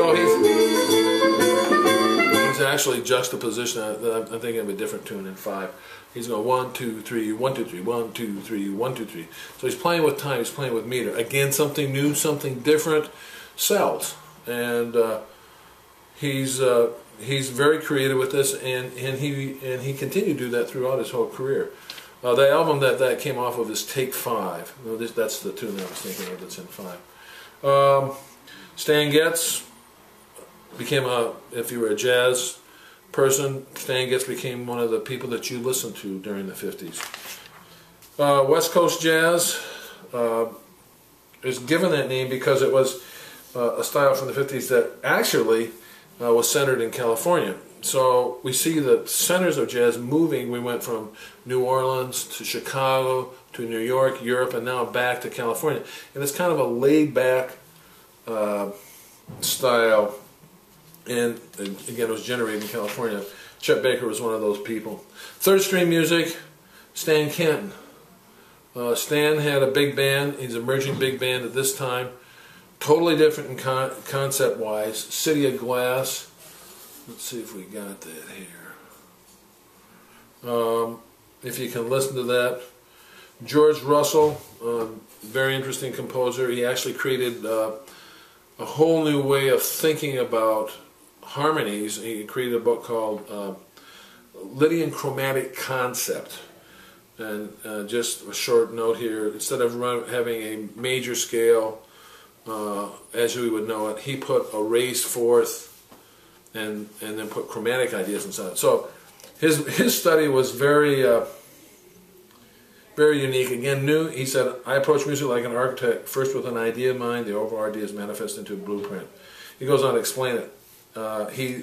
So he's actually juxtaposition. I'm thinking of a different tune in 5. He's going 1, 2, 3, 1, 2, 3, 1, 2, 3, 1, 2, 3. So he's playing with time. He's playing with meter. Again, something new, something different. Sells, and he's very creative with this, and he continued to do that throughout his whole career. The album that came off of is Take 5. That's the tune that I was thinking of that's in 5. Stan Getz became if you were a jazz person, Stan Getz became one of the people that you listened to during the 50s. West Coast Jazz is given that name because it was a style from the 50s that actually was centered in California. So we see the centers of jazz moving. We went from New Orleans to Chicago to New York, Europe, and now back to California. And it's kind of a laid-back style. And again, it was generated in California. Chet Baker was one of those people. Third string music, Stan Kenton. Stan had a big band. He's an emerging big band at this time. Totally different in concept-wise. City of Glass. Let's see if we got that here. If you can listen to that. George Russell, very interesting composer. He actually created a whole new way of thinking about harmonies. He created a book called Lydian Chromatic Concept. And just a short note here, instead of having a major scale, as we would know it. He put a raised fourth and then put chromatic ideas inside. So his study was very very unique. Again, new. He said, I approach music like an architect, first with an idea in mind. The overall idea is manifest into a blueprint. He goes on to explain it. He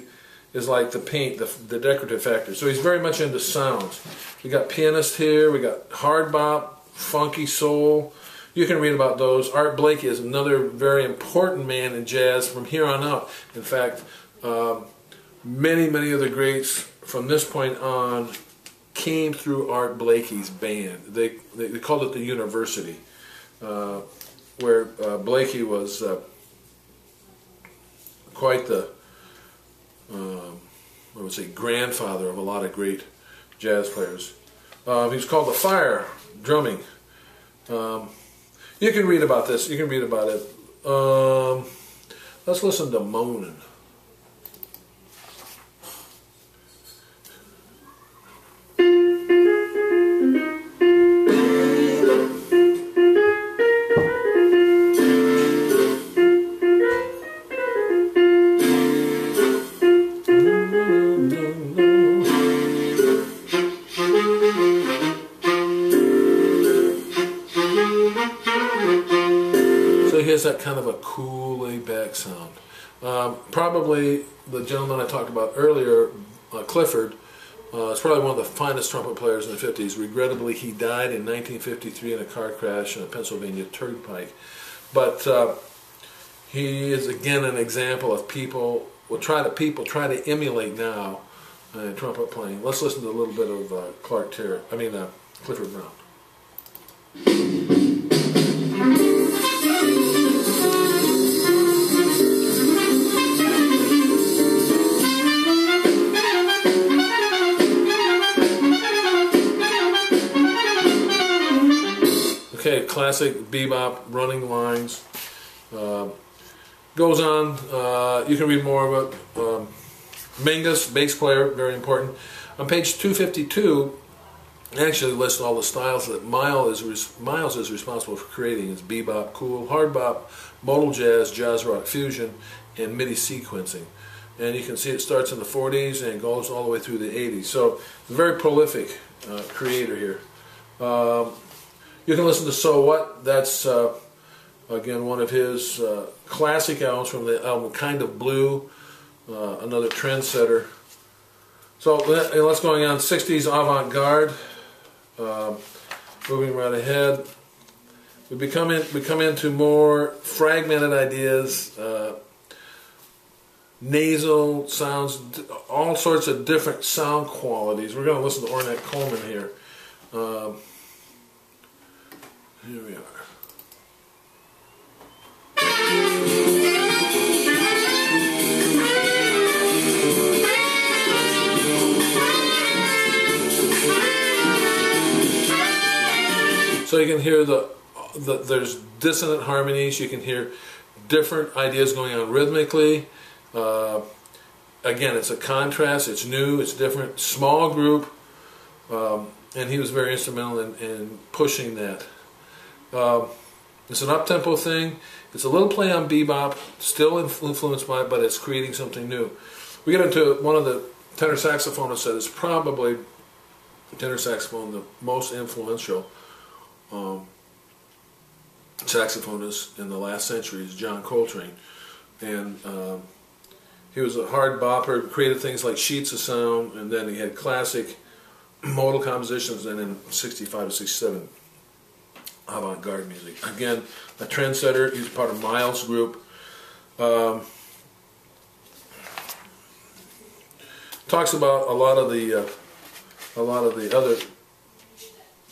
is like the paint, the decorative factor. So he's very much into sounds. We got pianist here. We got hard bop, funky soul. You can read about those. Art Blakey is another very important man in jazz from here on out. In fact, many of the greats from this point on came through Art Blakey's band. They called it the University, where Blakey was quite the, I would say, grandfather of a lot of great jazz players. He was called the Fire drumming. You can read about this. You can read about it. Let's listen to Moanin'. Here's that kind of a cool, laid-back sound. Probably the gentleman I talked about earlier, Clifford, is probably one of the finest trumpet players in the 50s. Regrettably, he died in 1953 in a car crash on a Pennsylvania turnpike. But he is, again, an example of people try to emulate now in trumpet playing. Let's listen to a little bit of Clifford Brown. Okay, classic bebop, running lines. Goes on, you can read more about Mingus, bass player, very important. On page 252, it actually lists all the styles that Miles is responsible for creating. It's bebop, cool, hard bop, modal jazz, jazz rock fusion, and MIDI sequencing. And you can see it starts in the 40s and goes all the way through the 80s. So, very prolific creator here. You can listen to So What. That's, again, one of his classic albums from the album Kind of Blue, another trendsetter. So let's go on. 60s avant-garde. Moving right ahead. We come into more fragmented ideas, nasal sounds, all sorts of different sound qualities. We're going to listen to Ornette Coleman here. Here we are. So you can hear there's dissonant harmonies. You can hear different ideas going on rhythmically. Again, it's a contrast. It's new. It's different. Small group, and he was very instrumental in pushing that. It's an up-tempo thing. It's a little play on bebop, still influenced by it, but it's creating something new. We get into one of the tenor saxophonists that is probably tenor saxophone the most influential saxophonist in the last century is John Coltrane. And he was a hard bopper, created things like sheets of sound, and then he had classic modal compositions, and in 65 to 67 avant-garde music. Again, a trendsetter. He's part of Miles' group. Talks about a lot of the other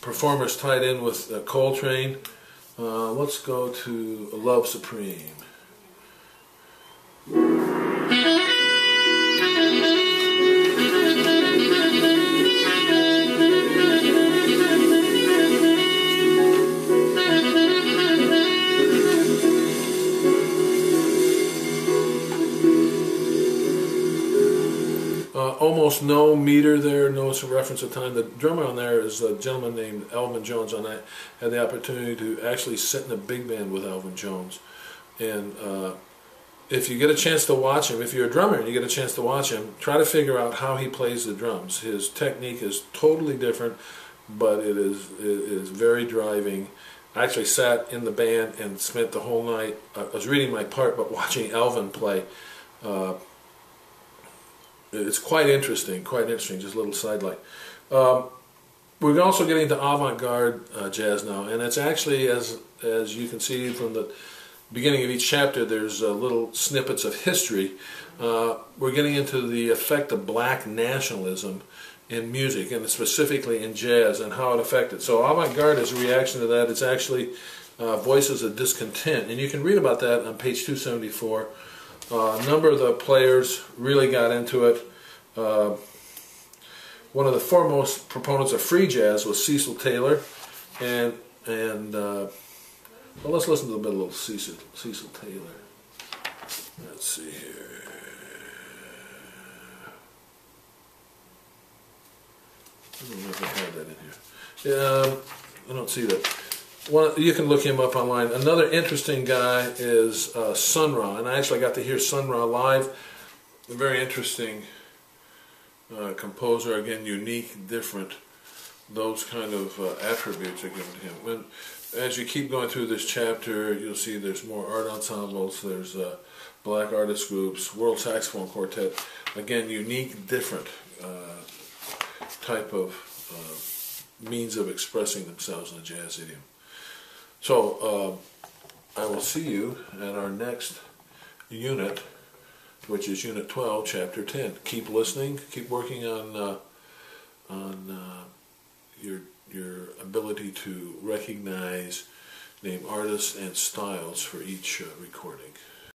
performers tied in with Coltrane. Let's go to Love Supreme. Almost no meter there, no reference to time. The drummer on there is a gentleman named Elvin Jones, and I had the opportunity to actually sit in a big band with Elvin Jones. And if you get a chance to watch him, if you're a drummer and you get a chance to watch him, try to figure out how he plays the drums. His technique is totally different, but it is very driving. I actually sat in the band and spent the whole night, I was reading my part, but watching Alvin play. It's quite interesting, just a little sidelight. We're also getting to avant-garde jazz now, and it's actually, as you can see from the beginning of each chapter, there's little snippets of history. We're getting into the effect of black nationalism in music, and specifically in jazz, and how it affected. So avant-garde is a reaction to that. It's actually voices of discontent, and you can read about that on page 274. A number of the players really got into it. One of the foremost proponents of free jazz was Cecil Taylor, and well, let's listen to a bit of little Cecil Taylor. Let's see here. I don't know if I had that in here. I don't see that. You can look him up online. Another interesting guy is Sun Ra, and I actually got to hear Sun Ra live. A very interesting composer, again, unique, different. Those kind of attributes are given to him. As you keep going through this chapter, you'll see there's more art ensembles, there's black artist groups, world saxophone quartet. Again, unique, different type of means of expressing themselves in the jazz idiom. So I will see you at our next unit, which is Unit 12, Chapter 10. Keep listening, keep working on your ability to recognize, name artists and styles for each recording.